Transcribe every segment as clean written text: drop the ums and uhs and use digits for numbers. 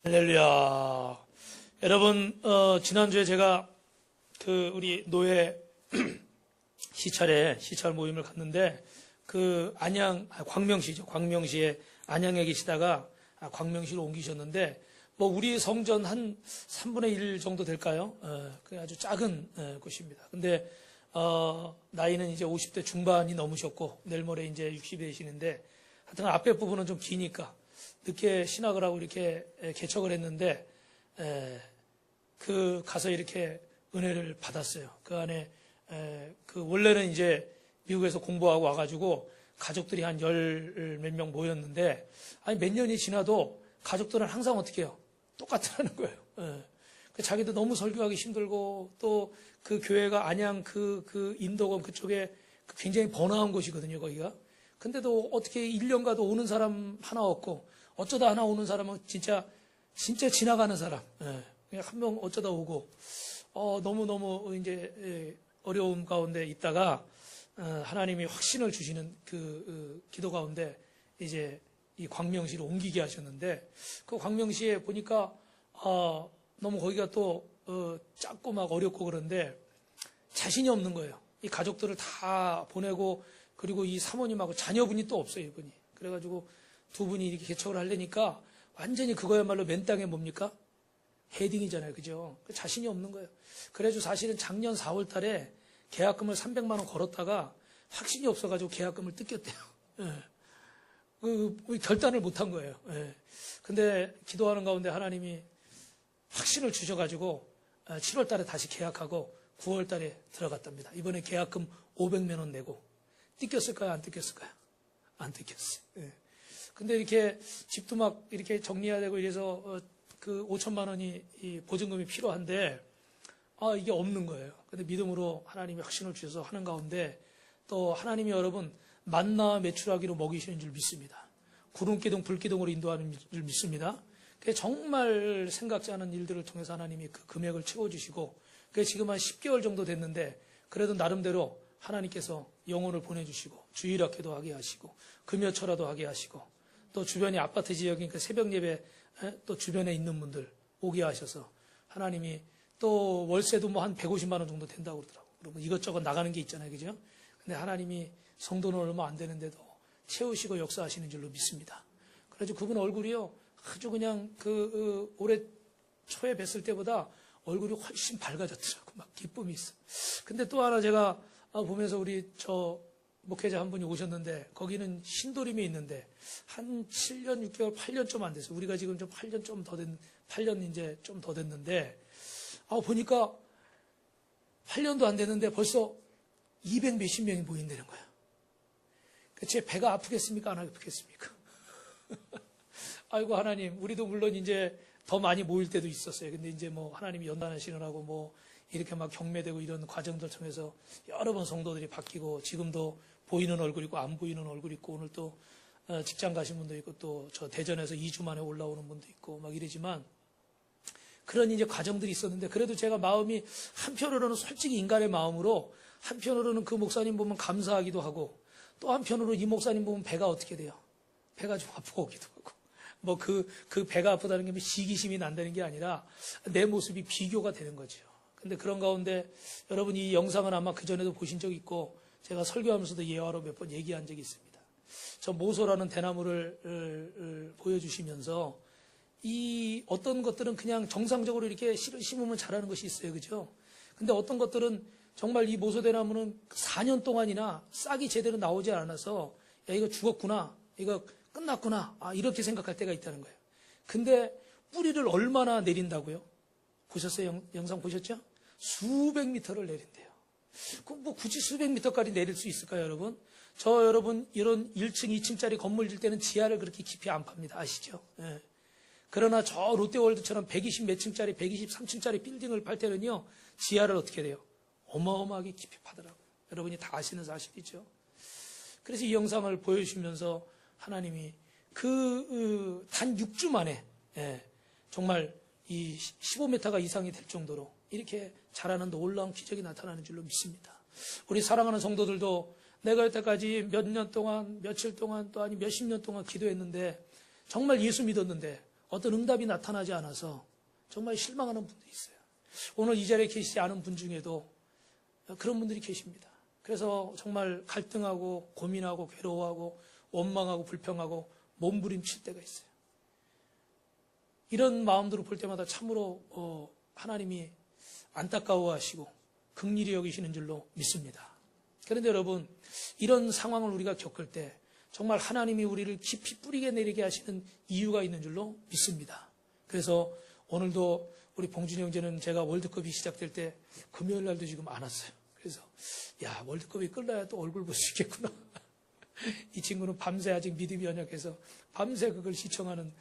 할렐루야. 여러분, 지난주에 제가 우리 노예 시찰 모임을 갔는데, 광명시죠. 광명시에 안양에 계시다가 광명시로 옮기셨는데, 우리 성전 한 3분의 1 정도 될까요? 아주 작은 곳입니다. 근데, 나이는 이제 50대 중반이 넘으셨고, 내일 모레 이제 60이 되시는데, 하여튼 앞에 부분은 좀 기니까, 늦게 신학을 하고 이렇게 개척을 했는데, 가서 이렇게 은혜를 받았어요. 그 안에, 원래는 이제 미국에서 공부하고 와가지고 가족들이 한 열 몇 명 모였는데, 몇 년이 지나도 가족들은 항상 어떻게 해요? 똑같다는 거예요. 자기도 너무 설교하기 힘들고, 또 그 교회가 안양 인도권 그쪽에 굉장히 번화한 곳이거든요, 거기가. 근데도 어떻게 1년 가도 오는 사람 하나 없고, 어쩌다 하나 오는 사람은 진짜 지나가는 사람. 그냥 한 명 어쩌다 오고, 너무너무 이제 어려움 가운데 있다가, 하나님이 확신을 주시는 기도 가운데 이제 이 광명시로 옮기게 하셨는데, 그 광명시에 보니까, 너무 거기가 또, 작고 막 어렵고 그런데 자신이 없는 거예요. 이 가족들을 다 보내고, 그리고 이 사모님하고 자녀분이 또 없어요, 이분이. 그래가지고 두 분이 이렇게 개척을 하려니까 완전히 그거야말로 맨 땅에 뭡니까? 헤딩이잖아요. 그죠? 자신이 없는 거예요. 그래가지고 사실은 작년 4월 달에 계약금을 300만 원 걸었다가 확신이 없어가지고 계약금을 뜯겼대요. 결단을 못한 거예요. 근데 기도하는 가운데 하나님이 확신을 주셔가지고 7월 달에 다시 계약하고 9월 달에 들어갔답니다. 이번에 계약금 500만 원 내고 뜯겼을까요? 안 뜯겼을까요? 안 뜯겼어요. 근데 이렇게 집도 막 이렇게 정리해야 되고 이래서 5천만 원이 이 보증금이 필요한데 이게 없는 거예요. 근데 믿음으로 하나님이 확신을 주셔서 하는 가운데 또 하나님이 여러분 만나 매출하기로 먹이시는 줄 믿습니다. 구름기둥 불기둥으로 인도하는 줄 믿습니다. 정말 생각지 않은 일들을 통해서 하나님이 그 금액을 채워주시고 지금 한 10개월 정도 됐는데 그래도 나름대로 하나님께서 영혼을 보내주시고 주일학교도 하게 하시고 금요철화도 하게 하시고 또 주변에 아파트 지역인 새벽 예배 또 주변에 있는 분들 오게 하셔서 하나님이 또 월세도 한 150만 원 정도 된다고 그러더라고요. 그러면 이것저것 나가는 게 있잖아요. 그죠? 근데 하나님이 성도는 얼마 안 되는데도 채우시고 역사하시는 줄로 믿습니다. 그래서 그분 얼굴이요. 아주 그냥 올해 초에 뵀을 때보다 얼굴이 훨씬 밝아졌더라고. 막 기쁨이 있어. 근데 또 하나 제가 보면서 우리 목회자 한 분이 오셨는데 거기는 신도림에 있는데 한 7년, 6개월, 8년 좀 안 됐어요. 우리가 지금 좀 8년 좀 더 8년 이제 좀 더 됐는데 보니까 8년도 안 됐는데 벌써 200 몇십 명이 모인다는 거야. 제 배가 아프겠습니까? 안 아프겠습니까? 아이고 하나님, 우리도 물론 이제 더 많이 모일 때도 있었어요. 근데 이제 하나님이 연단하시느라고 이렇게 막 경매되고 이런 과정들 통해서 여러 번 성도들이 바뀌고 지금도 보이는 얼굴 있고 안 보이는 얼굴 있고 오늘 또 직장 가신 분도 있고 또 저 대전에서 2주 만에 올라오는 분도 있고 막 이러지만 그런 이제 과정들이 있었는데 그래도 제가 마음이 한편으로는 솔직히 인간의 마음으로 한편으로는 그 목사님 보면 감사하기도 하고 또 한편으로 이 목사님 보면 배가 어떻게 돼요? 배가 좀 아프기도 하고 그 배가 아프다는 게 시기심이 난다는 게 아니라 내 모습이 비교가 되는 거죠. 근데 그런 가운데 여러분 이 영상은 아마 그전에도 보신 적 있고 제가 설교하면서도 예화로 몇 번 얘기한 적이 있습니다. 저 모소라는 대나무를 보여주시면서 이 어떤 것들은 그냥 정상적으로 이렇게 심으면 자라는 것이 있어요. 그죠? 근데 어떤 것들은 정말 이 모소 대나무는 4년 동안이나 싹이 제대로 나오지 않아서 야 이거 죽었구나. 이거 끝났구나. 이렇게 생각할 때가 있다는 거예요. 근데 뿌리를 얼마나 내린다고요? 보셨어요? 영상 보셨죠? 수백 미터를 내린대요. 굳이 수백 미터까지 내릴 수 있을까요, 여러분? 여러분, 이런 1층, 2층짜리 건물 질 때는 지하를 그렇게 깊이 안 팝니다. 아시죠? 예. 그러나 저 롯데월드처럼 120 몇 층짜리, 123층짜리 빌딩을 팔 때는요, 지하를 어떻게 돼요? 어마어마하게 깊이 파더라고요. 여러분이 다 아시는 사실이죠. 그래서 이 영상을 보여주시면서 하나님이 단 6주 만에, 정말 이 15m가 이상이 될 정도로 이렇게 자라는 놀라운 기적이 나타나는 줄로 믿습니다. 우리 사랑하는 성도들도 내가 여태까지 몇 년 동안, 며칠 동안 또 아니 몇십 년 동안 기도했는데 정말 예수 믿었는데 어떤 응답이 나타나지 않아서 정말 실망하는 분들이 있어요. 오늘 이 자리에 계시지 않은 분 중에도 그런 분들이 계십니다. 그래서 정말 갈등하고 고민하고 괴로워하고 원망하고 불평하고 몸부림칠 때가 있어요. 이런 마음들을 볼 때마다 참으로 하나님이 안타까워하시고 긍휼히 여기시는 줄로 믿습니다. 그런데 여러분, 이런 상황을 우리가 겪을 때 정말 하나님이 우리를 깊이 뿌리게 내리게 하시는 이유가 있는 줄로 믿습니다. 그래서 오늘도 우리 봉준이 형제는 제가 월드컵이 시작될 때 금요일 날도 지금 안 왔어요. 그래서 야, 월드컵이 끝나야 또 얼굴 볼 수 있겠구나. 이 친구는 밤새 아직 믿음이 연약해서 밤새 그걸 시청하는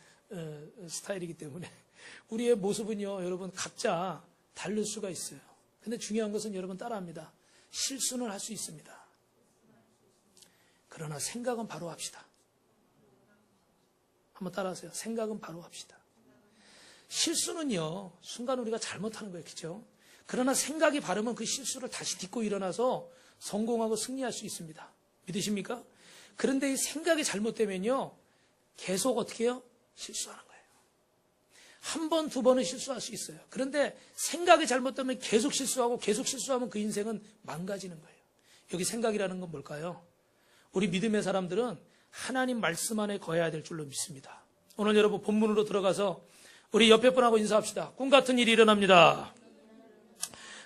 스타일이기 때문에 우리의 모습은요, 여러분 각자 다를 수가 있어요. 근데 중요한 것은 여러분 따라합니다. 실수는 할 수 있습니다. 그러나 생각은 바로 합시다. 한번 따라하세요. 생각은 바로 합시다. 실수는요, 순간 우리가 잘못하는 거예요. 그렇죠? 그러나 생각이 바르면 그 실수를 다시 딛고 일어나서 성공하고 승리할 수 있습니다. 믿으십니까? 그런데 이 생각이 잘못되면요, 계속 어떻게 해요? 실수하는 거예요. 한 번, 두 번은 실수할 수 있어요. 그런데 생각이 잘못되면 계속 실수하고 계속 실수하면 그 인생은 망가지는 거예요. 여기 생각이라는 건 뭘까요? 우리 믿음의 사람들은 하나님 말씀 안에 거해야 될 줄로 믿습니다. 오늘 여러분 본문으로 들어가서 우리 옆에 분하고 인사합시다. 꿈 같은 일이 일어납니다.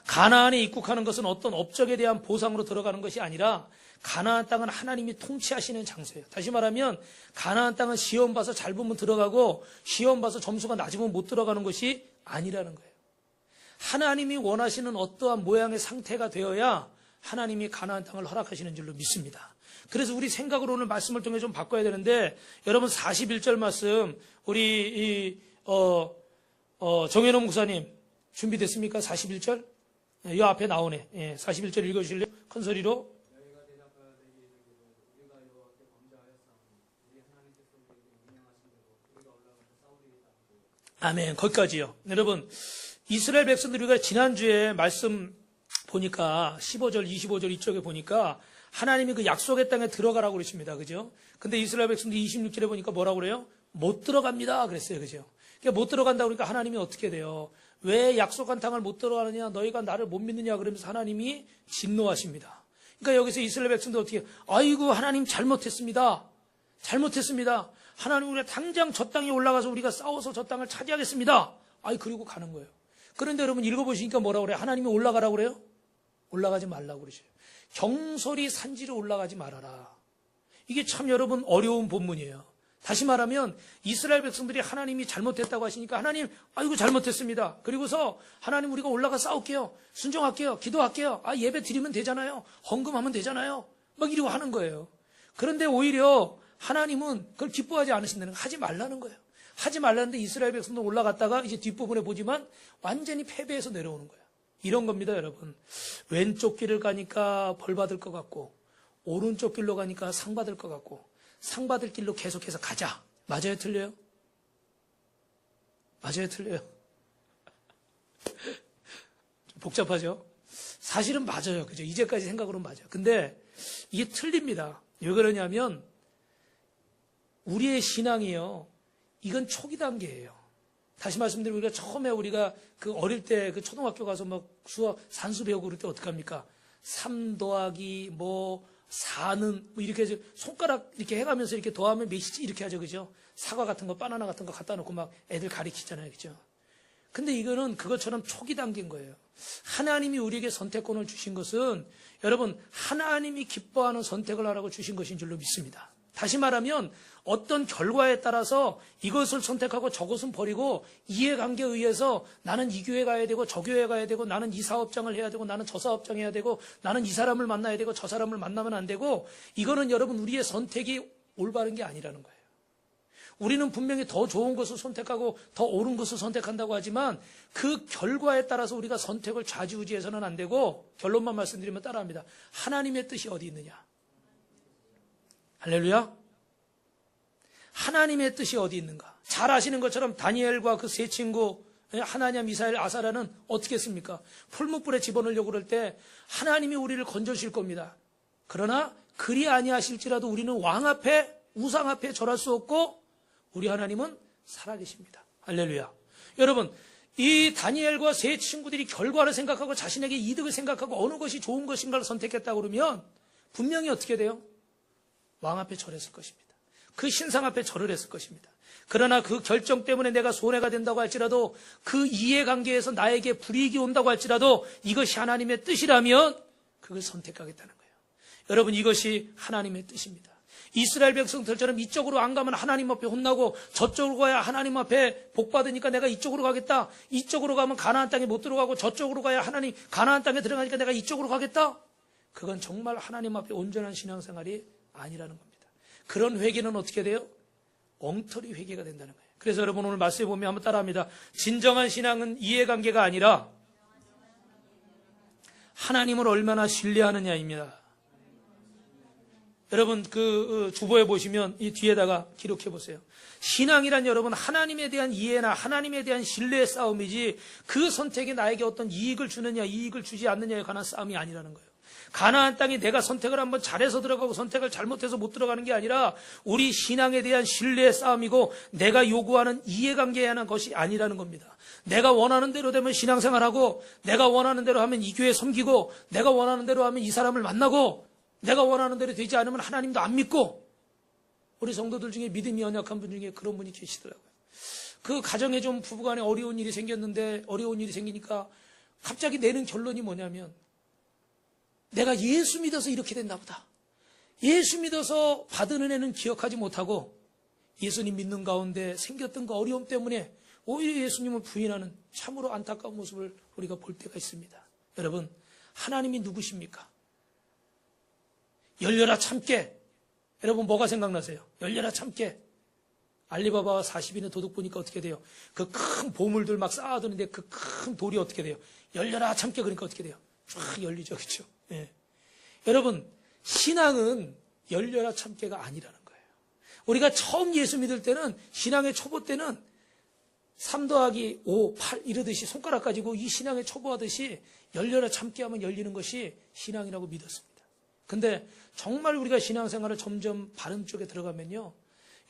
가나안에 입국하는 것은 어떤 업적에 대한 보상으로 들어가는 것이 아니라 가나안 땅은 하나님이 통치하시는 장소예요. 다시 말하면 가나안 땅은 시험 봐서 잘 보면 들어가고 시험 봐서 점수가 낮으면 못 들어가는 것이 아니라는 거예요. 하나님이 원하시는 어떠한 모양의 상태가 되어야 하나님이 가나안 땅을 허락하시는 줄로 믿습니다. 그래서 우리 생각으로 오늘 말씀을 통해 좀 바꿔야 되는데, 여러분 41절 말씀 우리 정현호 목사님 준비됐습니까? 41절? 이 앞에 나오네. 예, 41절 읽어주실래요? 큰 소리로. 아멘. 거기까지요. 여러분, 이스라엘 백성들이 우리가 지난주에 말씀 보니까 15절, 25절 이쪽에 보니까 하나님이 그 약속의 땅에 들어가라고 그러십니다. 그죠? 근데 이스라엘 백성들이 26절에 보니까 뭐라고 그래요? 못 들어갑니다. 그랬어요. 그죠? 그러니까 못 들어간다 그러니까 하나님이 어떻게 돼요? 왜 약속한 땅을 못 들어가느냐? 너희가 나를 못 믿느냐? 그러면서 하나님이 진노하십니다. 그러니까 여기서 이스라엘 백성들 어떻게, 아이고, 하나님 잘못했습니다. 잘못했습니다. 하나님 우리가 당장 저 땅에 올라가서 우리가 싸워서 저 땅을 차지하겠습니다. 아이, 그리고 가는 거예요. 그런데 여러분 읽어보시니까 뭐라고 그래요? 하나님이 올라가라고 그래요? 올라가지 말라고 그러셔요. 경솔이 산지로 올라가지 말아라. 이게 참 여러분 어려운 본문이에요. 다시 말하면 이스라엘 백성들이 하나님이 잘못했다고 하시니까 하나님, 아이고 잘못했습니다. 그리고서 하나님 우리가 올라가 싸울게요. 순종할게요. 기도할게요. 아, 예배 드리면 되잖아요. 헌금하면 되잖아요. 막 이러고 하는 거예요. 그런데 오히려 하나님은 그걸 기뻐하지 않으신다는 거, 하지 말라는 거예요. 하지 말라는데 이스라엘 백성도 올라갔다가 이제 뒷부분에 보지만 완전히 패배해서 내려오는 거예요. 이런 겁니다, 여러분. 왼쪽 길을 가니까 벌 받을 것 같고, 오른쪽 길로 가니까 상 받을 것 같고, 상 받을 길로 계속해서 가자. 맞아요, 틀려요? 맞아요, 틀려요? 좀 복잡하죠? 사실은 맞아요. 그죠? 이제까지 생각으로는 맞아요. 근데 이게 틀립니다. 왜 그러냐면 우리의 신앙이요, 이건 초기 단계예요. 다시 말씀드리면 우리가 처음에 우리가 그 어릴 때 그 초등학교 가서 막 수학 산수 배우고 그럴 때 어떡합니까? 3 더하기 뭐 4는 뭐 이렇게 해서 손가락 이렇게 해가면서 이렇게 더하면 몇이지 이렇게 하죠. 그죠? 사과 같은 거 바나나 같은 거 갖다 놓고 막 애들 가리키잖아요. 그죠? 근데 이거는 그것처럼 초기 단계인 거예요. 하나님이 우리에게 선택권을 주신 것은 여러분 하나님이 기뻐하는 선택을 하라고 주신 것인 줄로 믿습니다. 다시 말하면 어떤 결과에 따라서 이것을 선택하고 저것은 버리고 이해관계에 의해서 나는 이 교회 가야 되고 저 교회 가야 되고 나는 이 사업장을 해야 되고 나는 저 사업장 해야 되고 나는 이 사람을 만나야 되고 저 사람을 만나면 안 되고, 이거는 여러분 우리의 선택이 올바른 게 아니라는 거예요. 우리는 분명히 더 좋은 것을 선택하고 더 옳은 것을 선택한다고 하지만 그 결과에 따라서 우리가 선택을 좌지우지해서는 안 되고, 결론만 말씀드리면 따라합니다. 하나님의 뜻이 어디 있느냐? 할렐루야. 하나님의 뜻이 어디 있는가? 잘 아시는 것처럼 다니엘과 그 세 친구 하나냐, 미사엘, 아사라는 어떻게 했습니까? 풀무불에 집어넣으려고 그럴 때 하나님이 우리를 건져주실 겁니다. 그러나 그리 아니하실지라도 우리는 왕 앞에, 우상 앞에 절할 수 없고 우리 하나님은 살아계십니다. 할렐루야. 여러분, 이 다니엘과 세 친구들이 결과를 생각하고 자신에게 이득을 생각하고 어느 것이 좋은 것인가를 선택했다고 그러면 분명히 어떻게 돼요? 왕 앞에 절했을 것입니다. 그 신상 앞에 절을 했을 것입니다. 그러나 그 결정 때문에 내가 손해가 된다고 할지라도 그 이해관계에서 나에게 불이익이 온다고 할지라도 이것이 하나님의 뜻이라면 그걸 선택하겠다는 거예요. 여러분, 이것이 하나님의 뜻입니다. 이스라엘 백성들처럼 이쪽으로 안 가면 하나님 앞에 혼나고 저쪽으로 가야 하나님 앞에 복 받으니까 내가 이쪽으로 가겠다. 이쪽으로 가면 가나안 땅에 못 들어가고 저쪽으로 가야 하나님 가나안 땅에 들어가니까 내가 이쪽으로 가겠다. 그건 정말 하나님 앞에 온전한 신앙생활이 아니라는 겁니다. 그런 회개는 어떻게 돼요? 엉터리 회개가 된다는 거예요. 그래서 여러분 오늘 말씀에 보면 한번 따라합니다. 진정한 신앙은 이해관계가 아니라 하나님을 얼마나 신뢰하느냐입니다. 여러분 그 주보에 보시면 이 뒤에다가 기록해 보세요. 신앙이란 여러분 하나님에 대한 이해나 하나님에 대한 신뢰의 싸움이지 그 선택이 나에게 어떤 이익을 주느냐 이익을 주지 않느냐에 관한 싸움이 아니라는 거예요. 가나안 땅에 내가 선택을 한번 잘해서 들어가고 선택을 잘못해서 못 들어가는 게 아니라 우리 신앙에 대한 신뢰의 싸움이고 내가 요구하는 이해관계에 관한 것이 아니라는 겁니다. 내가 원하는 대로 되면 신앙생활하고 내가 원하는 대로 하면 이 교회 섬기고 내가 원하는 대로 하면 이 사람을 만나고 내가 원하는 대로 되지 않으면 하나님도 안 믿고 우리 성도들 중에 믿음이 연약한 분 중에 그런 분이 계시더라고요. 그 가정에 좀 부부간에 어려운 일이 생겼는데 어려운 일이 생기니까 갑자기 내는 결론이 뭐냐면 내가 예수 믿어서 이렇게 됐나 보다. 예수 믿어서 받은 은혜는 기억하지 못하고 예수님 믿는 가운데 생겼던 그 어려움 때문에 오히려 예수님을 부인하는 참으로 안타까운 모습을 우리가 볼 때가 있습니다. 여러분, 하나님이 누구십니까? 열려라 참깨. 여러분 뭐가 생각나세요? 열려라 참깨. 알리바바와 40인의 도둑 보니까 어떻게 돼요? 그 큰 보물들 막 쌓아두는데 그 큰 돌이 어떻게 돼요? 열려라 참깨 그러니까 어떻게 돼요? 쫙 열리죠. 그렇죠? 예. 여러분 신앙은 열려라 참깨가 아니라는 거예요. 우리가 처음 예수 믿을 때는 신앙의 초보 때는 3 더하기 5, 8 이러듯이 손가락 가지고 이 신앙의 초보하듯이 열려라 참깨 하면 열리는 것이 신앙이라고 믿었습니다. 근데 정말 우리가 신앙생활을 점점 바른 쪽에 들어가면요.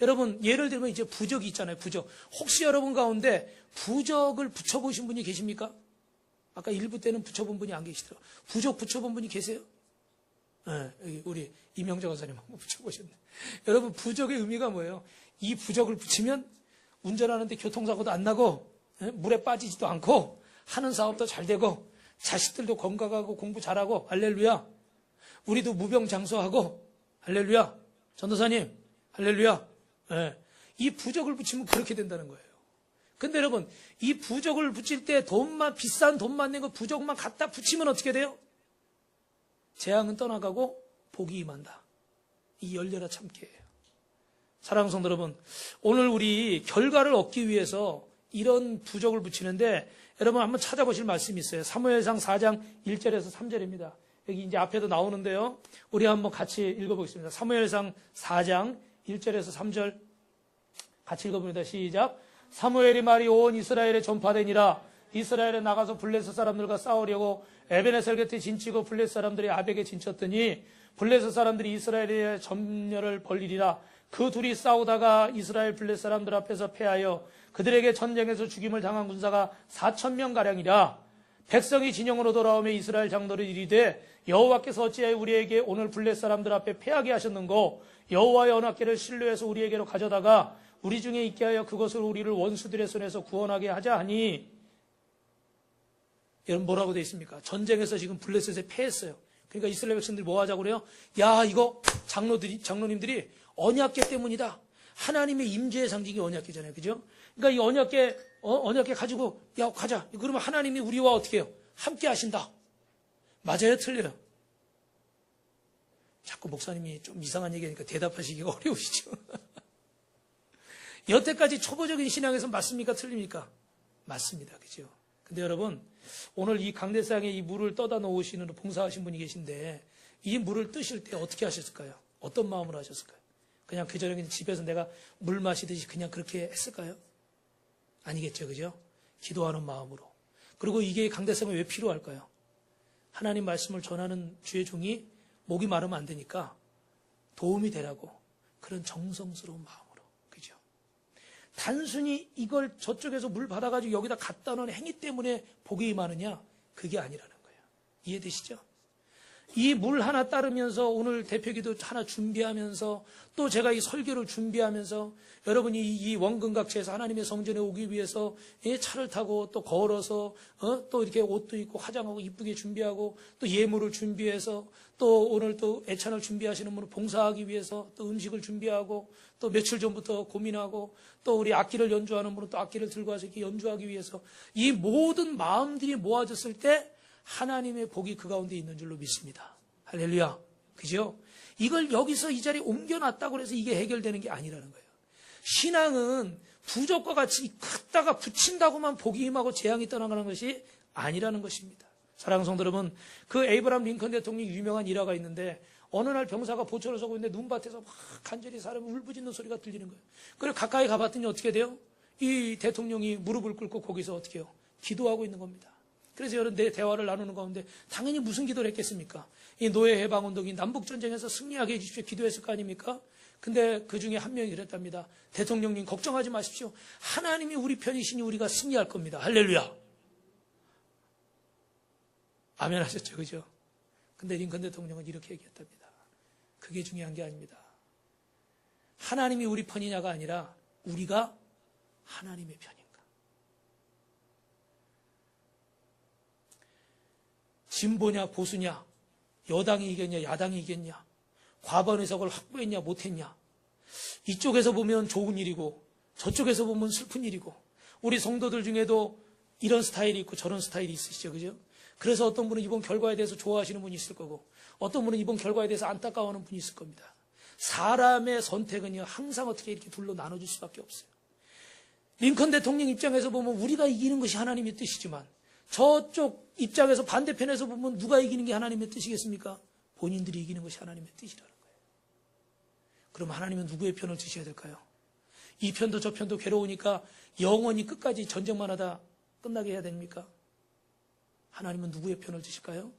여러분 예를 들면 이제 부적이 있잖아요. 부적. 혹시 여러분 가운데 부적을 붙여보신 분이 계십니까? 아까 1부 때는 붙여본 분이 안 계시더라고요. 부적 붙여본 분이 계세요? 네, 우리 이명자 권사님 한번 붙여보셨네. 여러분 부적의 의미가 뭐예요? 이 부적을 붙이면 운전하는데 교통사고도 안 나고 물에 빠지지도 않고 하는 사업도 잘 되고 자식들도 건강하고 공부 잘하고 할렐루야. 우리도 무병장수하고 할렐루야. 전도사님 할렐루야. 네. 이 부적을 붙이면 그렇게 된다는 거예요. 근데 여러분 이 부적을 붙일 때 돈만 비싼 돈만 내고 부적만 갖다 붙이면 어떻게 돼요? 재앙은 떠나가고 복이 임한다. 이 열려라 참깨예요. 사랑하는 성도 여러분, 오늘 우리 결과를 얻기 위해서 이런 부적을 붙이는데 여러분 한번 찾아보실 말씀이 있어요. 사무엘상 4장 1절에서 3절입니다. 여기 이제 앞에도 나오는데요. 우리 한번 같이 읽어보겠습니다. 사무엘상 4장 1절에서 3절 같이 읽어봅니다. 시작. 사무엘이 말이 온 이스라엘에 전파되니라. 이스라엘에 나가서 블레셋 사람들과 싸우려고 에베네셀 곁에 진치고 블레셋 사람들이 아벡에 진쳤더니 블레셋 사람들이 이스라엘의 전열을 벌리리라. 그 둘이 싸우다가 이스라엘 블레셋 사람들 앞에서 패하여 그들에게 전쟁에서 죽임을 당한 군사가 4,000명가량이라. 백성이 진영으로 돌아오며 이스라엘 장로들이 이르되 여호와께서 어찌하여 우리에게 오늘 블레셋 사람들 앞에 패하게 하셨는고 여호와의 언약궤를 실로에서 우리에게로 가져다가 우리 중에 있게 하여 그것을 우리를 원수들의 손에서 구원하게 하자 하니. 여러분 뭐라고 되어 있습니까? 전쟁에서 지금 블레셋에 패했어요. 그러니까 이스라엘 백성들이 뭐 하자고 그래요? 야 이거 장로님들이 언약궤 때문이다. 하나님의 임재의 상징이 언약궤잖아요. 그죠? 그러니까 이 언약궤 가지고 야 가자. 그러면 하나님이 우리와 어떻게 해요? 함께 하신다. 맞아요? 틀려요? 자꾸 목사님이 좀 이상한 얘기하니까 대답하시기가 어려우시죠? 여태까지 초보적인 신앙에서 맞습니까? 틀립니까? 맞습니다. 그죠? 근데 여러분 오늘 이 강대상에 이 물을 떠다 놓으시는 봉사하신 분이 계신데 이 물을 뜨실 때 어떻게 하셨을까요? 어떤 마음으로 하셨을까요? 그냥 그저녁에 집에서 내가 물 마시듯이 그냥 그렇게 했을까요? 아니겠죠. 그죠? 기도하는 마음으로. 그리고 이게 강대상에 왜 필요할까요? 하나님 말씀을 전하는 주의 종이 목이 마르면 안 되니까 도움이 되라고 그런 정성스러운 마음으로. 그죠? 단순히 이걸 저쪽에서 물 받아가지고 여기다 갖다 놓은 행위 때문에 복이 임하느냐? 그게 아니라는 거예요. 이해되시죠? 이 물 하나 따르면서 오늘 대표기도 하나 준비하면서 또 제가 이 설교를 준비하면서 여러분이 이 원근각지에서 하나님의 성전에 오기 위해서 차를 타고 또 걸어서 또 이렇게 옷도 입고 화장하고 이쁘게 준비하고 또 예물을 준비해서 또 오늘 또 애찬을 준비하시는 분은 봉사하기 위해서 또 음식을 준비하고 또 며칠 전부터 고민하고 또 우리 악기를 연주하는 분은 또 악기를 들고 와서 이렇게 연주하기 위해서 이 모든 마음들이 모아졌을 때 하나님의 복이 그 가운데 있는 줄로 믿습니다. 할렐루야. 그죠? 이걸 여기서 이 자리에 옮겨놨다고 해서 이게 해결되는 게 아니라는 거예요. 신앙은 부적과 같이 갖다가 붙인다고만 복이 임하고 재앙이 떠나가는 것이 아니라는 것입니다. 사랑하는 성도 여러분, 그 에이브라함 링컨 대통령이 유명한 일화가 있는데 어느 날 병사가 보초를 서고 있는데 눈밭에서 막 간절히 사람이 울부짖는 소리가 들리는 거예요. 그래서 가까이 가봤더니 어떻게 돼요? 이 대통령이 무릎을 꿇고 거기서 어떻게 해요? 기도하고 있는 겁니다. 그래서 여러 대화를 나누는 가운데 당연히 무슨 기도를 했겠습니까? 이 노예 해방운동이 남북전쟁에서 승리하게 해주십시오. 기도했을 거 아닙니까? 근데 그 중에 한 명이 이랬답니다. 대통령님 걱정하지 마십시오. 하나님이 우리 편이시니 우리가 승리할 겁니다. 할렐루야. 아멘 하셨죠. 그죠? 근데 링컨 대통령은 이렇게 얘기했답니다. 그게 중요한 게 아닙니다. 하나님이 우리 편이냐가 아니라 우리가 하나님의 편인가. 진보냐 보수냐, 여당이 이겼냐 야당이 이겼냐, 과반 의석을 확보했냐 못했냐, 이쪽에서 보면 좋은 일이고 저쪽에서 보면 슬픈 일이고, 우리 성도들 중에도 이런 스타일이 있고 저런 스타일이 있으시죠. 그죠? 그래서 어떤 분은 이번 결과에 대해서 좋아하시는 분이 있을 거고 어떤 분은 이번 결과에 대해서 안타까워하는 분이 있을 겁니다. 사람의 선택은요 항상 어떻게 이렇게 둘로 나눠질 수밖에 없어요. 링컨 대통령 입장에서 보면 우리가 이기는 것이 하나님의 뜻이지만 저쪽 입장에서 반대편에서 보면 누가 이기는 게 하나님의 뜻이겠습니까? 본인들이 이기는 것이 하나님의 뜻이라는 거예요. 그럼 하나님은 누구의 편을 드셔야 될까요? 이 편도 저 편도 괴로우니까 영원히 끝까지 전쟁만 하다 끝나게 해야 됩니까? 하나님은 누구의 편을 드실까요?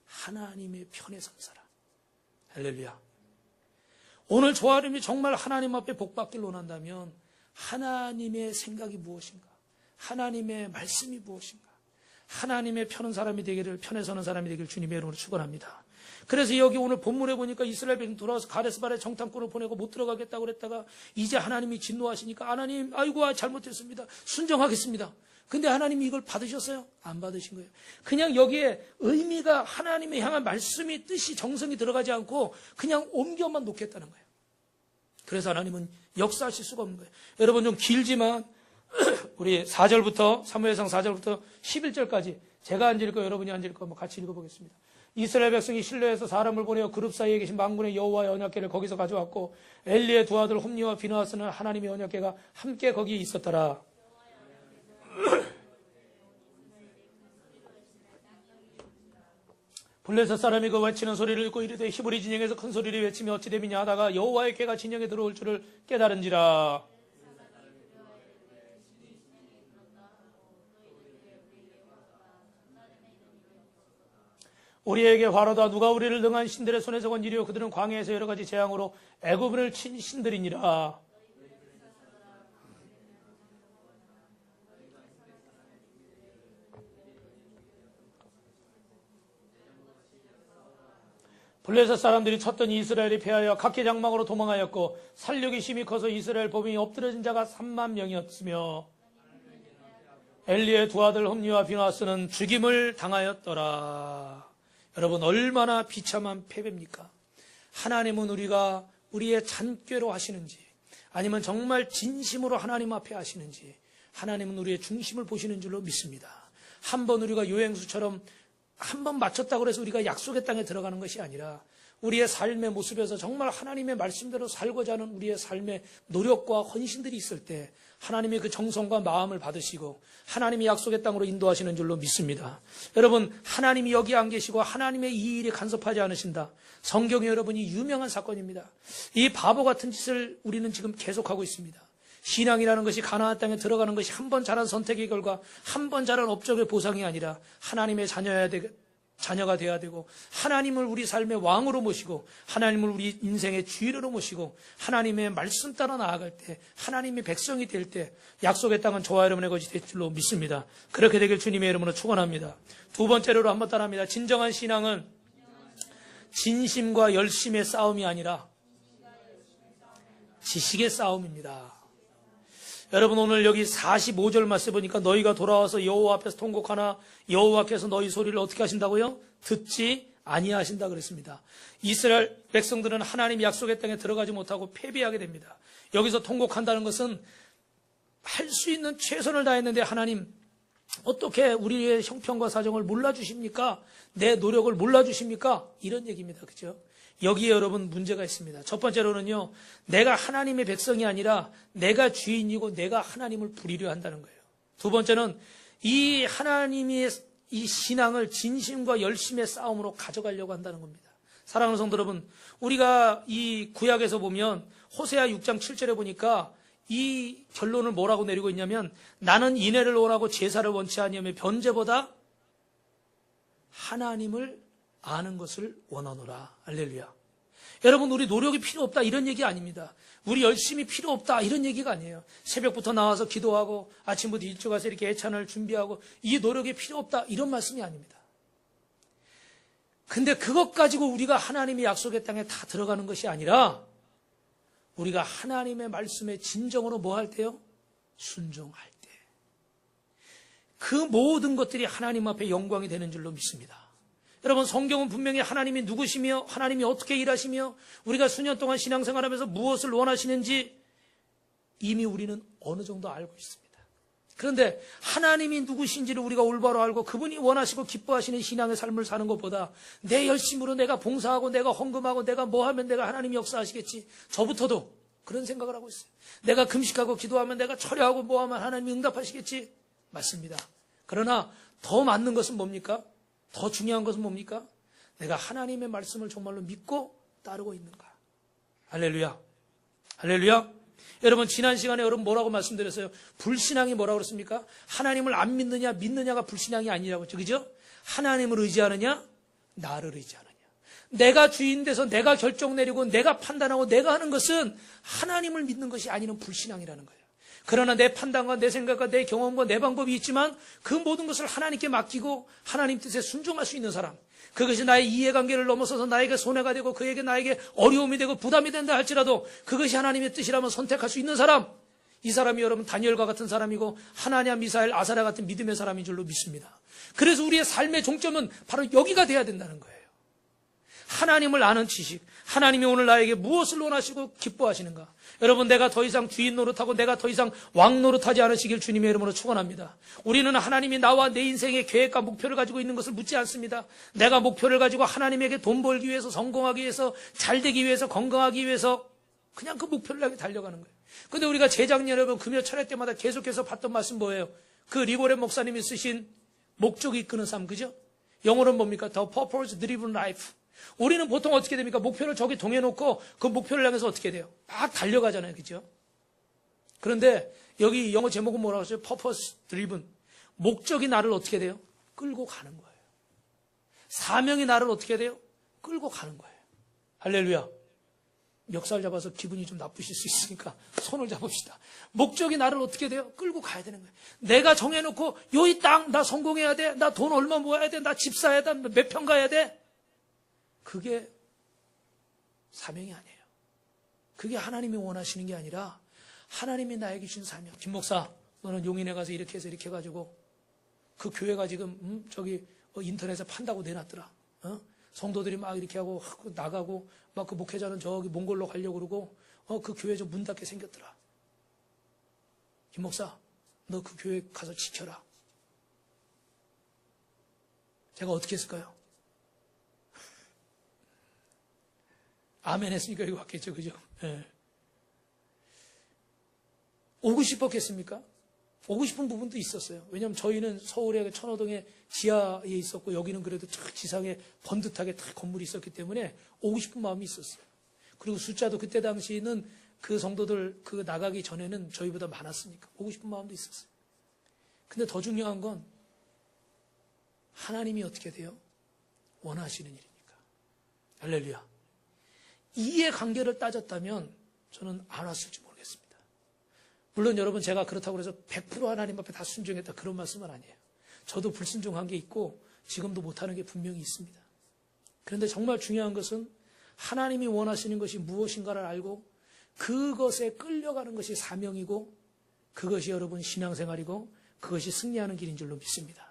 하나님의 편에 선 사람. 할렐루야. 오늘 저하림이 정말 하나님 앞에 복받기를 원한다면 하나님의 생각이 무엇인가? 하나님의 말씀이 무엇인가? 하나님의 편은 사람이 되기를, 편에 서는 사람이 되기를 주님의 이름으로 축원합니다. 그래서 여기 오늘 본문에 보니까 이스라엘 백성 돌아와서 가데스바르에 정탐꾼을 보내고 못 들어가겠다고 그랬다가 이제 하나님이 진노하시니까 하나님 아이고 잘못했습니다. 순정하겠습니다. 근데 하나님이 이걸 받으셨어요? 안 받으신 거예요. 그냥 여기에 의미가 하나님의 향한 말씀이 뜻이 정성이 들어가지 않고 그냥 옮겨만 놓겠다는 거예요. 그래서 하나님은 역사하실 수가 없는 거예요. 여러분 좀 길지만 우리 4절부터 사무엘상 4절부터 11절까지 제가 안 읽고 여러분이 안 읽고 같이 읽어보겠습니다. 이스라엘 백성이 실로에서 사람을 보내어 그룹 사이에 계신 만군의 여호와의 언약궤를 거기서 가져왔고 엘리의 두 아들 홈리와 비느하스는 하나님의 언약궤가 함께 거기에 있었더라. 블레셋 사람이 그 외치는 소리를 듣고 이르되 히브리 진영에서 큰 소리를 외치며 어찌 됨이냐 하다가 여호와의 궤가 진영에 들어올 줄을 깨달은지라. 우리에게 화로다. 누가 우리를 능한 신들의 손에서 건 이리요 그들은 광야에서 여러 가지 재앙으로 애굽을 친 신들이니라. 블레셋 사람들이 쳤더니 이스라엘이 패하여 각기 장막으로 도망하였고 살육이 심히 커서 이스라엘 범인이 엎드러진 자가 3만 명이었으며 엘리의 두 아들 홈리와 비느하스는 죽임을 당하였더라. 여러분 얼마나 비참한 패배입니까? 하나님은 우리가 우리의 잔꾀로 하시는지 아니면 정말 진심으로 하나님 앞에 하시는지 하나님은 우리의 중심을 보시는 줄로 믿습니다. 한번 우리가 요행수처럼 한번 맞췄다고 해서 우리가 약속의 땅에 들어가는 것이 아니라 우리의 삶의 모습에서 정말 하나님의 말씀대로 살고자 하는 우리의 삶의 노력과 헌신들이 있을 때 하나님의 그 정성과 마음을 받으시고 하나님이 약속의 땅으로 인도하시는 줄로 믿습니다. 여러분 하나님이 여기 안 계시고 하나님의 이 일에 간섭하지 않으신다. 성경에 여러분이 유명한 사건입니다. 이 바보 같은 짓을 우리는 지금 계속하고 있습니다. 신앙이라는 것이 가나안 땅에 들어가는 것이 한 번 잘한 선택의 결과 한 번 잘한 업적의 보상이 아니라 하나님의 자녀여야 자녀가 돼야 되고, 하나님을 우리 삶의 왕으로 모시고, 하나님을 우리 인생의 주인으로 모시고, 하나님의 말씀 따라 나아갈 때, 하나님의 백성이 될 때 약속의 땅은 저와 여러분의 것이 될 줄로 믿습니다. 그렇게 되길 주님의 이름으로 축원합니다. 두 번째로 한번 따라합니다. 진정한 신앙은 진심과 열심의 싸움이 아니라 지식의 싸움입니다. 여러분, 오늘 여기 45절 말씀 보니까 너희가 돌아와서 여호와 앞에서 통곡하나 여호와께서 너희 소리를 어떻게 하신다고요? 듣지 아니하신다 그랬습니다. 이스라엘 백성들은 하나님 약속의 땅에 들어가지 못하고 패배하게 됩니다. 여기서 통곡한다는 것은 할 수 있는 최선을 다했는데 하나님 어떻게 우리의 형편과 사정을 몰라주십니까? 내 노력을 몰라주십니까? 이런 얘기입니다. 그죠? 여기에 여러분 문제가 있습니다. 첫 번째로는요, 내가 하나님의 백성이 아니라 내가 주인이고 내가 하나님을 부리려 한다는 거예요. 두 번째는 이 하나님의 이 신앙을 진심과 열심의 싸움으로 가져가려고 한다는 겁니다. 사랑하는 성도 여러분, 우리가 이 구약에서 보면 호세아 6장 7절에 보니까 이 결론을 뭐라고 내리고 있냐면, 나는 인애를 원하고 제사를 원치 아니하며 번제보다 하나님을 아는 것을 원하노라. 할렐루야. 여러분, 우리 노력이 필요 없다 이런 얘기 아닙니다. 우리 열심히 필요 없다 이런 얘기가 아니에요. 새벽부터 나와서 기도하고 아침부터 일찍 와서 이렇게 애찬을 준비하고 이 노력이 필요 없다 이런 말씀이 아닙니다. 근데 그것 가지고 우리가 하나님의 약속의 땅에 다 들어가는 것이 아니라 우리가 하나님의 말씀에 진정으로 뭐 할 때요? 순종할 때. 그 모든 것들이 하나님 앞에 영광이 되는 줄로 믿습니다. 여러분, 성경은 분명히 하나님이 누구시며 하나님이 어떻게 일하시며 우리가 수년 동안 신앙생활하면서 무엇을 원하시는지 이미 우리는 어느 정도 알고 있습니다. 그런데 하나님이 누구신지를 우리가 올바로 알고 그분이 원하시고 기뻐하시는 신앙의 삶을 사는 것보다 내 열심으로 내가 봉사하고 내가 헌금하고 내가 뭐 하면 내가 하나님이 역사하시겠지, 저부터도 그런 생각을 하고 있어요. 내가 금식하고 기도하면 내가 철야하고 뭐 하면 하나님이 응답하시겠지. 맞습니다. 그러나 더 맞는 것은 뭡니까? 더 중요한 것은 뭡니까? 내가 하나님의 말씀을 정말로 믿고 따르고 있는가. 할렐루야. 할렐루야. 여러분, 지난 시간에 여러분 뭐라고 말씀드렸어요? 불신앙이 뭐라고 그랬습니까? 하나님을 안 믿느냐 믿느냐가 불신앙이 아니라고 했죠. 그죠? 하나님을 의지하느냐 나를 의지하느냐. 내가 주인 돼서 내가 결정 내리고 내가 판단하고 내가 하는 것은 하나님을 믿는 것이 아니면 불신앙이라는 거예요. 그러나 내 판단과 내 생각과 내 경험과 내 방법이 있지만 그 모든 것을 하나님께 맡기고 하나님 뜻에 순종할 수 있는 사람, 그것이 나의 이해관계를 넘어서서 나에게 손해가 되고 그에게 나에게 어려움이 되고 부담이 된다 할지라도 그것이 하나님의 뜻이라면 선택할 수 있는 사람, 이 사람이 여러분 다니엘과 같은 사람이고 하나냐 미사엘 아사랴 같은 믿음의 사람인 줄로 믿습니다. 그래서 우리의 삶의 종점은 바로 여기가 돼야 된다는 거예요. 하나님을 아는 지식, 하나님이 오늘 나에게 무엇을 원하시고 기뻐하시는가. 여러분, 내가 더 이상 주인 노릇하고 내가 더 이상 왕 노릇하지 않으시길 주님의 이름으로 축원합니다. 우리는 하나님이 나와 내 인생의 계획과 목표를 가지고 있는 것을 묻지 않습니다. 내가 목표를 가지고 하나님에게 돈 벌기 위해서, 성공하기 위해서, 잘되기 위해서, 건강하기 위해서 그냥 그 목표를 향해 달려가는 거예요. 근데 우리가 재작년 여러분 금요 철회 때마다 계속해서 봤던 말씀 뭐예요? 그 리고렌 목사님이 쓰신 목적이 이끄는 삶, 그죠? 영어로는 뭡니까? The purpose driven life. 우리는 보통 어떻게 됩니까? 목표를 저기 동해놓고 그 목표를 향해서 어떻게 돼요? 막 달려가잖아요. 그죠? 그런데 여기 영어 제목은 뭐라고 하죠? Purpose driven. 목적이 나를 어떻게 돼요? 끌고 가는 거예요. 사명이 나를 어떻게 돼요? 끌고 가는 거예요. 할렐루야. 멱살 잡아서 기분이 좀 나쁘실 수 있으니까 손을 잡읍시다. 목적이 나를 어떻게 돼요? 끌고 가야 되는 거예요. 내가 정해놓고 이 땅 나 성공해야 돼. 나 돈 얼마 모아야 돼. 나 집 사야 돼. 몇 평 가야 돼. 그게 사명이 아니에요. 그게 하나님이 원하시는 게 아니라 하나님이 나에게 주신 사명. 김 목사, 너는 용인에 가서 이렇게 해서 이렇게 해가지고 그 교회가 지금 저기 인터넷에 판다고 내놨더라. 성도들이 막 이렇게 하고 나가고 막 그 목회자는 저기 몽골로 가려고 그러고 그 교회 좀 문 닫게 생겼더라. 김 목사, 너 그 교회 가서 지켜라. 제가 어떻게 했을까요? 아멘 했으니까 이거 왔겠죠. 그죠? 네. 오고 싶었겠습니까? 오고 싶은 부분도 있었어요. 왜냐하면 저희는 서울의 천호동에 지하에 있었고 여기는 그래도 쫙 지상에 번듯하게 다 건물이 있었기 때문에 오고 싶은 마음이 있었어요. 그리고 숫자도 그때 당시에는 그 성도들 그 나가기 전에는 저희보다 많았으니까 오고 싶은 마음도 있었어요. 근데 더 중요한 건 하나님이 어떻게 돼요? 원하시는 일입니까? 할렐루야. 이해 관계를 따졌다면 저는 안 왔을지 모르겠습니다. 물론 여러분, 제가 그렇다고 해서 100% 하나님 앞에 다 순종했다, 그런 말씀은 아니에요. 저도 불순종한 게 있고 지금도 못하는 게 분명히 있습니다. 그런데 정말 중요한 것은 하나님이 원하시는 것이 무엇인가를 알고 그것에 끌려가는 것이 사명이고, 그것이 여러분 신앙생활이고, 그것이 승리하는 길인 줄로 믿습니다.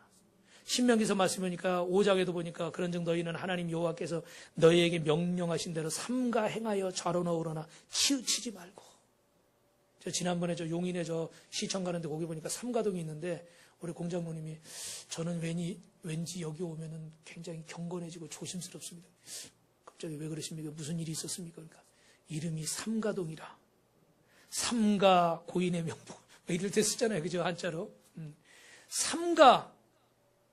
신명기서 말씀 보니까 5장에도 보니까 그런즉 너희는 하나님 여호와께서 너희에게 명령하신 대로 삼가 행하여 좌로나 우로나 치우치지 말고. 저 지난번에 저 용인에 저 시청 가는데 거기 보니까 삼가동이 있는데 우리 공장모님이 저는 왠지 여기 오면은 굉장히 경건해지고 조심스럽습니다. 갑자기 왜 그러십니까? 무슨 일이 있었습니까? 그러니까 이름이 삼가동이라. 삼가 고인의 명복. 이럴 때 쓰잖아요. 그죠? 한자로. 삼가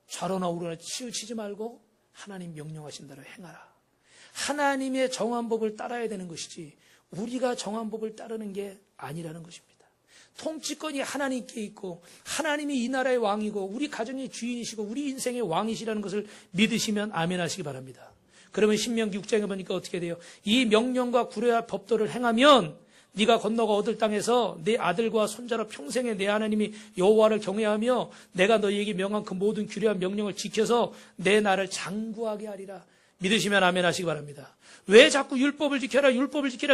좌로나 우로나 치우치지 말고 하나님 명령하신 대로 행하라. 하나님의 정한 법을 따라야 되는 것이지 우리가 정한 법을 따르는 게 아니라는 것입니다. 통치권이 하나님께 있고 하나님이 이 나라의 왕이고 우리 가정의 주인이시고 우리 인생의 왕이시라는 것을 믿으시면 아멘 하시기 바랍니다. 그러면 신명기 6장에 보니까 어떻게 돼요? 이 명령과 구려야 법도를 행하면 네가 건너가 얻을 땅에서 내 아들과 손자로 평생에 내 하나님이 여호와를 경외하며 내가 너희에게 명한 그 모든 규례와 명령을 지켜서 내 나라를 장구하게 하리라. 믿으시면 아멘 하시기 바랍니다. 왜 자꾸 율법을 지켜라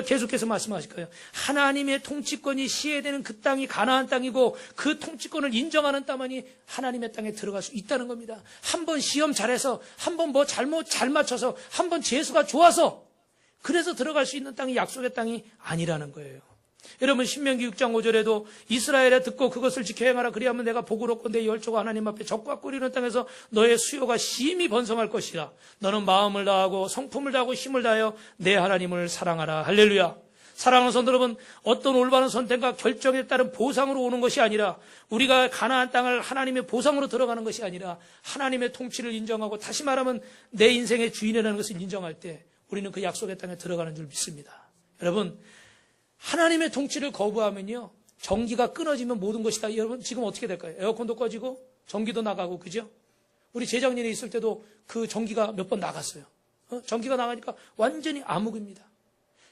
계속해서 말씀하실까요? 하나님의 통치권이 시해되는 그 땅이 가나안 땅이고 그 통치권을 인정하는 땅만이 하나님의 땅에 들어갈 수 있다는 겁니다. 한번 시험 잘해서, 한번 뭐 잘못 잘 맞춰서, 한번 재수가 좋아서 그래서 들어갈 수 있는 땅이 약속의 땅이 아니라는 거예요. 여러분, 신명기 6장 5절에도 이스라엘에 듣고 그것을 지켜 행하라. 그리하면 내가 복을 얻고 내 열조가 하나님 앞에 적과 꿀이는 땅에서 너의 수요가 심히 번성할 것이라. 너는 마음을 다하고 성품을 다하고 힘을 다하여 내 하나님을 사랑하라. 할렐루야. 사랑하는 성도 여러분, 어떤 올바른 선택과 결정에 따른 보상으로 오는 것이 아니라, 우리가 가나안 땅을 하나님의 보상으로 들어가는 것이 아니라 하나님의 통치를 인정하고, 다시 말하면 내 인생의 주인이라는 것을 인정할 때 우리는 그 약속의 땅에 들어가는 줄 믿습니다. 여러분, 하나님의 통치를 거부하면요, 전기가 끊어지면 모든 것이 다, 여러분 지금 어떻게 될까요? 에어컨도 꺼지고 전기도 나가고, 그죠? 우리 재작년에 있을 때도 그 전기가 몇 번 나갔어요. 전기가 나가니까 완전히 암흑입니다.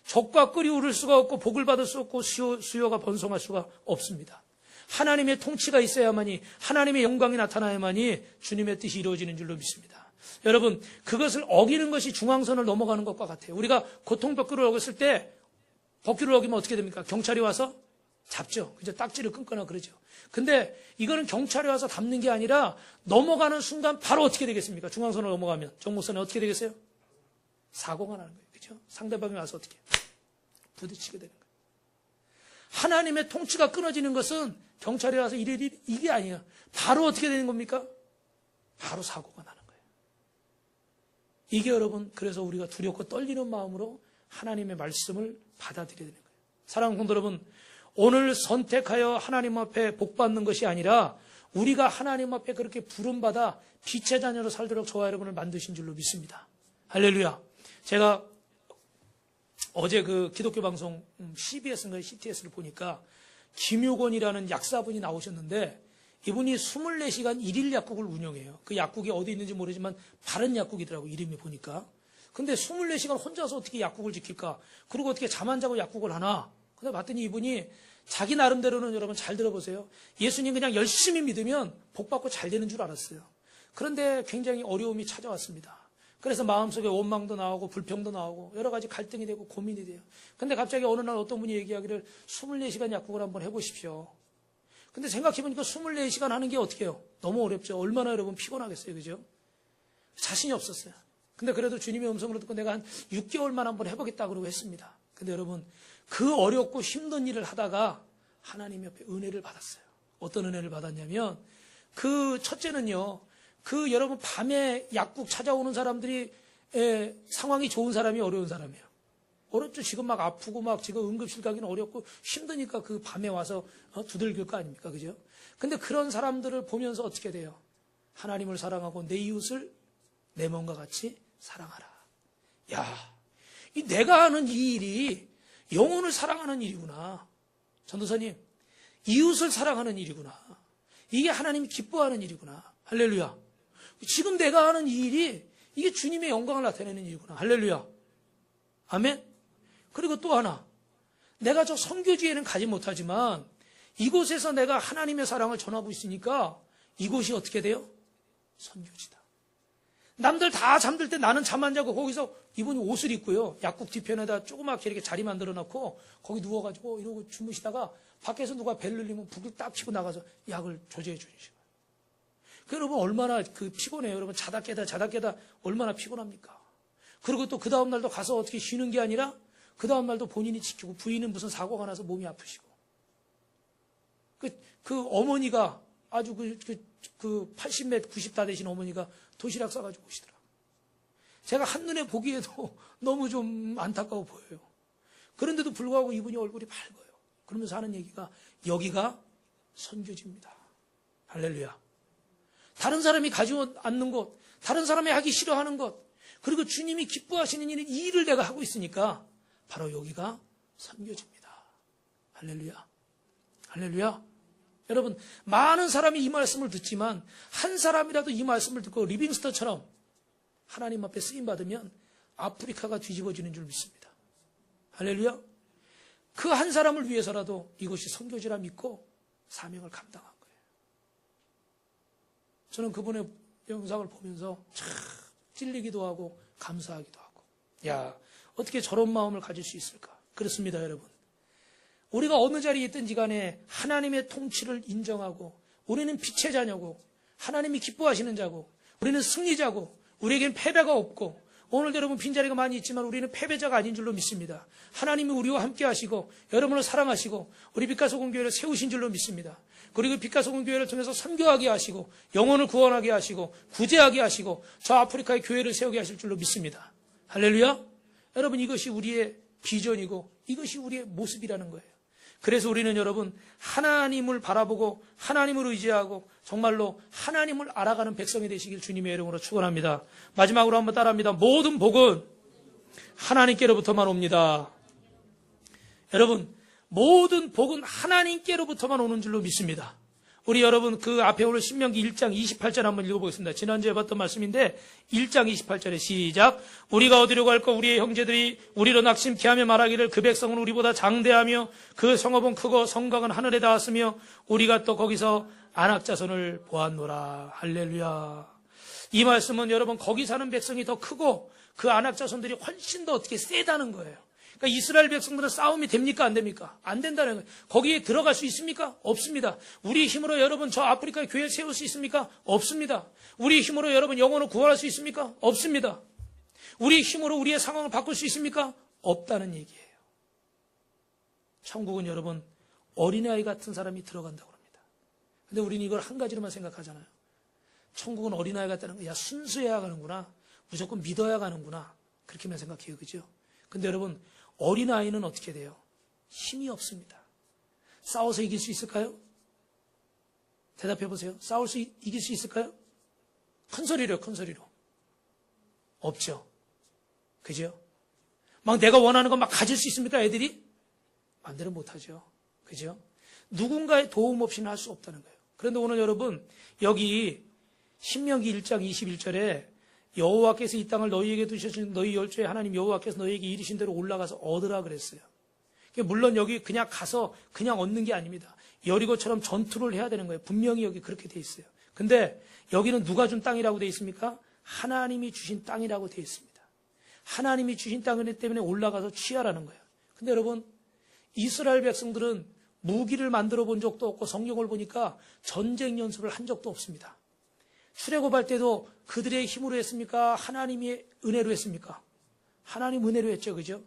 적과 꿀이 오를 수가 없고 복을 받을 수 없고 수요가 번성할 수가 없습니다. 하나님의 통치가 있어야만이, 하나님의 영광이 나타나야만이 주님의 뜻이 이루어지는 줄로 믿습니다. 여러분, 그것을 어기는 것이 중앙선을 넘어가는 것과 같아요. 우리가 고통법규를 어겼을 때, 법규를 어기면 어떻게 됩니까? 경찰이 와서 잡죠. 그죠? 딱지를 끊거나 그러죠. 근데 이거는 경찰이 와서 잡는 게 아니라 넘어가는 순간 바로 어떻게 되겠습니까? 중앙선을 넘어가면 정목선에 어떻게 되겠어요? 사고가 나는 거예요. 그죠? 상대방이 와서 어떻게 부딪히게 되는 거예요. 하나님의 통치가 끊어지는 것은 경찰이 와서 이게 아니에요. 바로 어떻게 되는 겁니까? 바로 사고가 나는 거예요. 이게 여러분, 그래서 우리가 두렵고 떨리는 마음으로 하나님의 말씀을 받아들여야 되는 거예요. 사랑하는 성도 여러분, 오늘 선택하여 하나님 앞에 복받는 것이 아니라 우리가 하나님 앞에 그렇게 부름받아 빛의 자녀로 살도록 저와 여러분을 만드신 줄로 믿습니다. 할렐루야. 제가 어제 그 기독교 방송 CBS인가 CTS를 보니까 김효곤이라는 약사분이 나오셨는데, 이분이 24시간 1일 약국을 운영해요. 그 약국이 어디 있는지 모르지만 바른 약국이더라고, 이름이 보니까. 근데 24시간 혼자서 어떻게 약국을 지킬까? 그리고 어떻게 잠 안 자고 약국을 하나? 근데 봤더니 이분이 자기 나름대로는, 여러분 잘 들어보세요, 예수님 그냥 열심히 믿으면 복받고 잘 되는 줄 알았어요. 그런데 굉장히 어려움이 찾아왔습니다. 그래서 마음속에 원망도 나오고 불평도 나오고 여러 가지 갈등이 되고 고민이 돼요. 근데 갑자기 어느 날 어떤 분이 얘기하기를 24시간 약국을 한번 해보십시오. 근데 생각해보니까 24시간 하는 게 어떻게 해요? 너무 어렵죠. 얼마나 여러분 피곤하겠어요. 그죠? 자신이 없었어요. 근데 그래도 주님의 음성을 듣고 내가 한 6개월만 한번 해보겠다 그러고 했습니다. 근데 여러분, 그 어렵고 힘든 일을 하다가 하나님 옆에 은혜를 받았어요. 어떤 은혜를 받았냐면, 그 첫째는요, 그 여러분 밤에 약국 찾아오는 사람들이 상황이 좋은 사람이 어려운 사람이에요. 어렵죠. 지금 막 아프고 막 지금 응급실 가기는 어렵고 힘드니까 그 밤에 와서 두들길 거 아닙니까? 그죠? 근데 그런 사람들을 보면서 어떻게 돼요? 하나님을 사랑하고 내 이웃을 내 몸과 같이 사랑하라. 야, 이 내가 하는 이 일이 영혼을 사랑하는 일이구나. 전도사님, 이웃을 사랑하는 일이구나. 이게 하나님이 기뻐하는 일이구나. 할렐루야. 지금 내가 하는 이 일이 이게 주님의 영광을 나타내는 일이구나. 할렐루야. 아멘. 그리고 또 하나, 내가 저 선교지에는 가지 못하지만 이곳에서 내가 하나님의 사랑을 전하고 있으니까 이곳이 어떻게 돼요? 선교지다. 남들 다 잠들 때 나는 잠 안 자고 거기서 이분이 옷을 입고요, 약국 뒤편에다 조그맣게 이렇게 자리 만들어 놓고 거기 누워가지고 이러고 주무시다가 밖에서 누가 벨 눌리면 불을 딱 켜고 나가서 약을 조제해 주는 시간. 여러분 얼마나 피곤해요. 여러분 자다 깨다 얼마나 피곤합니까? 그리고 또 그 다음 날도 가서 어떻게 쉬는 게 아니라 그 다음 날도 본인이 지키고, 부인은 무슨 사고가 나서 몸이 아프시고, 그 어머니가 아주 80몇 90 다 되신 어머니가 도시락 싸가지고 오시더라. 제가 한눈에 보기에도 너무 좀 안타까워 보여요. 그런데도 불구하고 이분이 얼굴이 밝아요. 그러면서 하는 얘기가, 여기가 선교지입니다. 할렐루야. 다른 사람이 가지고 않는 것, 다른 사람이 하기 싫어하는 것, 그리고 주님이 기뻐하시는 일은 이 일을 내가 하고 있으니까 바로 여기가 선교지입니다. 할렐루야. 할렐루야. 여러분, 많은 사람이 이 말씀을 듣지만 한 사람이라도 이 말씀을 듣고 리빙스턴처럼 하나님 앞에 쓰임받으면 아프리카가 뒤집어지는 줄 믿습니다. 할렐루야. 그 한 사람을 위해서라도 이것이 선교지라 믿고 사명을 감당한 거예요. 저는 그분의 영상을 보면서 참 찔리기도 하고 감사하기도 하고, 야, 어떻게 저런 마음을 가질 수 있을까? 그렇습니다, 여러분. 우리가 어느 자리에 있든지 간에 하나님의 통치를 인정하고, 우리는 빛의 자녀고, 하나님이 기뻐하시는 자고, 우리는 승리자고, 우리에겐 패배가 없고, 오늘 여러분 빈자리가 많이 있지만 우리는 패배자가 아닌 줄로 믿습니다. 하나님이 우리와 함께 하시고 여러분을 사랑하시고 우리 빛과소금교회를 세우신 줄로 믿습니다. 그리고 빛과소금교회를 통해서 선교하게 하시고 영혼을 구원하게 하시고 구제하게 하시고 저 아프리카의 교회를 세우게 하실 줄로 믿습니다. 할렐루야. 여러분, 이것이 우리의 비전이고 이것이 우리의 모습이라는 거예요. 그래서 우리는 여러분 하나님을 바라보고 하나님을 의지하고 정말로 하나님을 알아가는 백성이 되시길 주님의 이름으로 축원합니다. 마지막으로 한번 따라합니다. 모든 복은 하나님께로부터만 옵니다. 여러분, 모든 복은 하나님께로부터만 오는 줄로 믿습니다. 우리 여러분 그 앞에 오늘 신명기 1장 28절 한번 읽어보겠습니다. 지난주에 봤던 말씀인데 1장 28절에 시작. 우리가 어디로 갈까? 우리의 형제들이 우리로 낙심케 하며 말하기를 그 백성은 우리보다 장대하며 그 성읍은 크고 성곽은 하늘에 닿았으며 우리가 또 거기서 안악자손을 보았노라. 할렐루야. 이 말씀은 여러분 거기 사는 백성이 더 크고 그 안악자손들이 훨씬 더 어떻게 세다는 거예요. 그러니까 이스라엘 백성들은 싸움이 됩니까? 안 됩니까? 안 된다는 거예요. 거기에 들어갈 수 있습니까? 없습니다. 우리 힘으로 여러분 저 아프리카에 교회 세울 수 있습니까? 없습니다. 우리 힘으로 여러분 영혼을 구원할 수 있습니까? 없습니다. 우리 힘으로 우리의 상황을 바꿀 수 있습니까? 없다는 얘기예요. 천국은 여러분 어린아이 같은 사람이 들어간다고 합니다. 근데 우리는 이걸 한 가지로만 생각하잖아요. 천국은 어린아이 같다는 거, 야, 순수해야 가는구나. 무조건 믿어야 가는구나. 그렇게만 생각해요. 그죠? 근데 여러분, 어린아이는 어떻게 돼요? 힘이 없습니다. 싸워서 이길 수 있을까요? 대답해 보세요. 이길 수 있을까요? 큰 소리로, 큰 소리로. 없죠. 그죠? 막 내가 원하는 거 막 가질 수 있습니까, 애들이? 마음대로 못하죠. 그죠? 누군가의 도움 없이는 할 수 없다는 거예요. 그런데 오늘 여러분, 여기 신명기 1장 21절에 여호와께서 이 땅을 너희에게 두셔준 너희 열조에 하나님 여호와께서 너희에게 이르신 대로 올라가서 얻으라 그랬어요. 물론 여기 그냥 가서 그냥 얻는 게 아닙니다. 여리고처럼 전투를 해야 되는 거예요. 분명히 여기 그렇게 돼 있어요. 근데 여기는 누가 준 땅이라고 돼 있습니까? 하나님이 주신 땅이라고 돼 있습니다. 하나님이 주신 땅이기 때문에 올라가서 취하라는 거예요. 근데 여러분, 이스라엘 백성들은 무기를 만들어 본 적도 없고 성경을 보니까 전쟁 연습을 한 적도 없습니다. 출애굽할 때도 그들의 힘으로 했습니까? 하나님의 은혜로 했습니까? 하나님 은혜로 했죠. 그죠?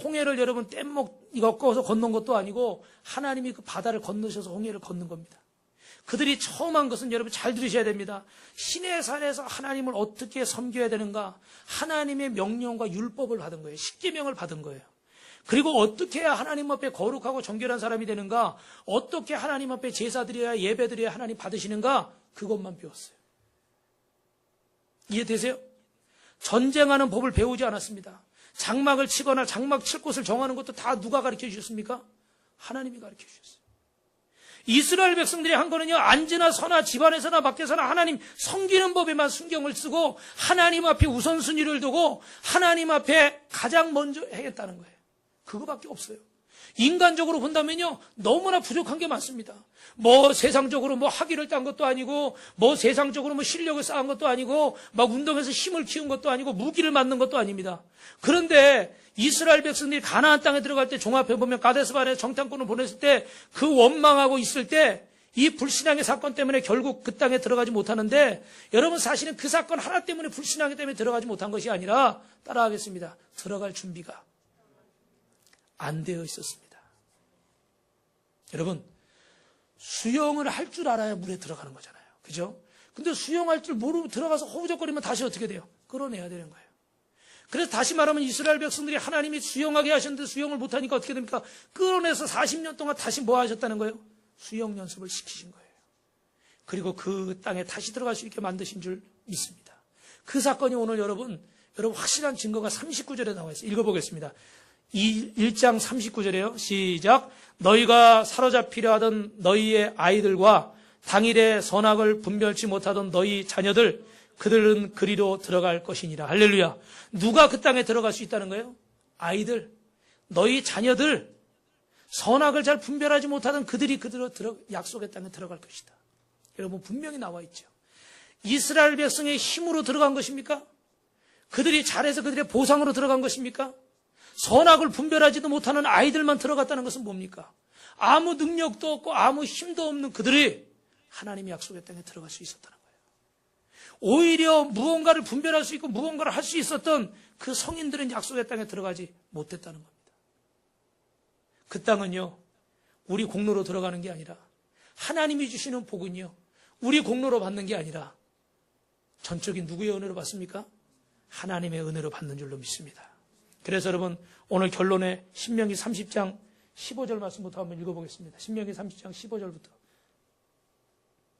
홍해를 여러분 뗏목 엮어서 건넌 것도 아니고 하나님이 그 바다를 건너셔서 홍해를 건넌 겁니다. 그들이 처음 한 것은 여러분 잘 들으셔야 됩니다. 시내산에서 하나님을 어떻게 섬겨야 되는가? 하나님의 명령과 율법을 받은 거예요. 십계명을 받은 거예요. 그리고 어떻게 해야 하나님 앞에 거룩하고 정결한 사람이 되는가? 어떻게 하나님 앞에 제사드려야 예배드려야 하나님 받으시는가? 그것만 배웠어요. 이해되세요? 전쟁하는 법을 배우지 않았습니다. 장막을 치거나 장막 칠 곳을 정하는 것도 다 누가 가르쳐 주셨습니까? 하나님이 가르쳐 주셨어요. 이스라엘 백성들이 한 거는요, 안지나 서나 집안에서나 밖에서나 하나님 섬기는 법에만 신경을 쓰고 하나님 앞에 우선순위를 두고 하나님 앞에 가장 먼저 해야겠다는 거예요. 그거밖에 없어요. 인간적으로 본다면요, 너무나 부족한 게 많습니다. 뭐 세상적으로 뭐 학위를 딴 것도 아니고, 뭐 세상적으로 뭐 실력을 쌓은 것도 아니고, 막 운동해서 힘을 키운 것도 아니고, 무기를 만든 것도 아닙니다. 그런데 이스라엘 백성들이 가나안 땅에 들어갈 때 종합해 보면 가데스바네 정탐꾼을 보냈을 때 그 원망하고 있을 때 이 불신앙의 사건 때문에 결국 그 땅에 들어가지 못하는데, 여러분 사실은 그 사건 하나 때문에 불신앙이 때문에 들어가지 못한 것이 아니라, 따라하겠습니다, 들어갈 준비가 안 되어 있었습니다. 여러분, 수영을 할 줄 알아야 물에 들어가는 거잖아요. 그죠? 근데 수영할 줄 모르고 들어가서 허우적거리면 다시 어떻게 돼요? 끌어내야 되는 거예요. 그래서 다시 말하면 이스라엘 백성들이 하나님이 수영하게 하셨는데 수영을 못하니까 어떻게 됩니까? 끌어내서 40년 동안 다시 뭐 하셨다는 거예요? 수영 연습을 시키신 거예요. 그리고 그 땅에 다시 들어갈 수 있게 만드신 줄 믿습니다. 그 사건이 오늘 여러분 확실한 증거가 39절에 나와 있어요. 읽어보겠습니다. 1장 39절에요. 시작. 너희가 사로잡히려 하던 너희의 아이들과 당일에 선악을 분별치 못하던 너희 자녀들, 그들은 그리로 들어갈 것이니라. 할렐루야. 누가 그 땅에 들어갈 수 있다는 거예요? 아이들, 너희 자녀들, 선악을 잘 분별하지 못하던 그들이 그대로 약속의 땅에 들어갈 것이다. 여러분, 분명히 나와 있죠. 이스라엘 백성의 힘으로 들어간 것입니까? 그들이 잘해서 그들의 보상으로 들어간 것입니까? 선악을 분별하지도 못하는 아이들만 들어갔다는 것은 뭡니까? 아무 능력도 없고 아무 힘도 없는 그들이 하나님의 약속의 땅에 들어갈 수 있었다는 거예요. 오히려 무언가를 분별할 수 있고 무언가를 할 수 있었던 그 성인들은 약속의 땅에 들어가지 못했다는 겁니다. 그 땅은요, 우리 공로로 들어가는 게 아니라, 하나님이 주시는 복은요, 우리 공로로 받는 게 아니라 전적인 누구의 은혜로 받습니까? 하나님의 은혜로 받는 줄로 믿습니다. 그래서 여러분, 오늘 결론에 신명기 30장 15절 말씀부터 한번 읽어보겠습니다. 신명기 30장 15절부터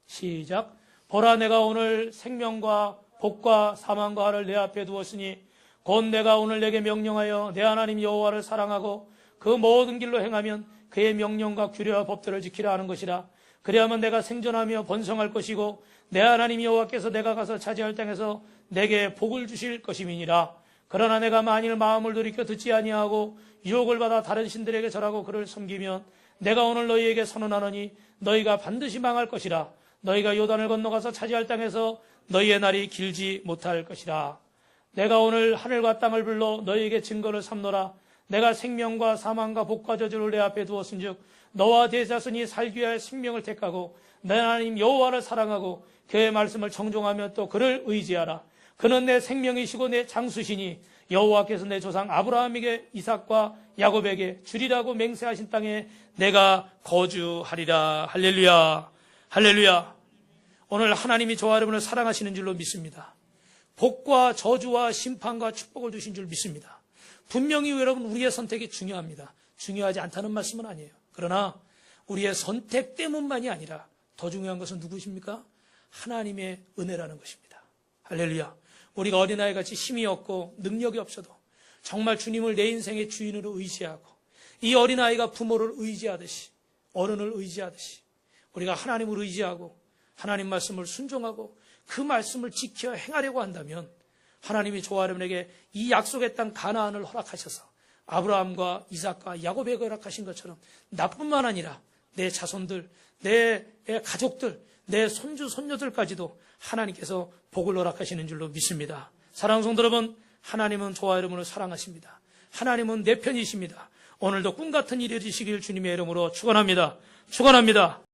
시작. 보라, 내가 오늘 생명과 복과 사망과 화를 내 앞에 두었으니 곧 내가 오늘 내게 명령하여 내 하나님 여호와를 사랑하고 그 모든 길로 행하면 그의 명령과 규례와 법들을 지키라 하는 것이라. 그리하면 내가 생존하며 번성할 것이고 내 하나님 여호와께서 내가 가서 차지할 땅에서 내게 복을 주실 것임이니라. 그러나 내가 만일 마음을 돌이켜 듣지 아니하고 유혹을 받아 다른 신들에게 절하고 그를 섬기면 내가 오늘 너희에게 선언하노니 너희가 반드시 망할 것이라. 너희가 요단을 건너가서 차지할 땅에서 너희의 날이 길지 못할 것이라. 내가 오늘 하늘과 땅을 불러 너희에게 증거를 삼노라. 내가 생명과 사망과 복과 저주를 내 앞에 두었은즉 너와 네 자손이 살기 위하여 생명을 택하고 내 하나님 여호와를 사랑하고 그의 말씀을 청종하며 또 그를 의지하라. 그는 내 생명이시고 내 장수시니 여호와께서 내 조상 아브라함에게 이삭과 야곱에게 주리라고 맹세하신 땅에 내가 거주하리라. 할렐루야. 할렐루야. 오늘 하나님이 저와 여러분을 사랑하시는 줄로 믿습니다. 복과 저주와 심판과 축복을 주신 줄 믿습니다. 분명히 여러분, 우리의 선택이 중요합니다. 중요하지 않다는 말씀은 아니에요. 그러나 우리의 선택 때문만이 아니라 더 중요한 것은 누구십니까? 하나님의 은혜라는 것입니다. 할렐루야. 우리가 어린아이 같이 힘이 없고 능력이 없어도 정말 주님을 내 인생의 주인으로 의지하고 이 어린아이가 부모를 의지하듯이, 어른을 의지하듯이 우리가 하나님을 의지하고 하나님 말씀을 순종하고 그 말씀을 지켜 행하려고 한다면 하나님이 저와 여러분에게 이 약속의 땅 가나안을 허락하셔서 아브라함과 이삭과 야곱에게 허락하신 것처럼 나뿐만 아니라 내 자손들, 내 가족들, 내 손주, 손녀들까지도 하나님께서 복을 허락하시는 줄로 믿습니다. 사랑하는 성도 여러분, 하나님은 저와 여러분을 사랑하십니다. 하나님은 내 편이십니다. 오늘도 꿈같은 일이 이루어지시길 주님의 이름으로 축원합니다. 축원합니다.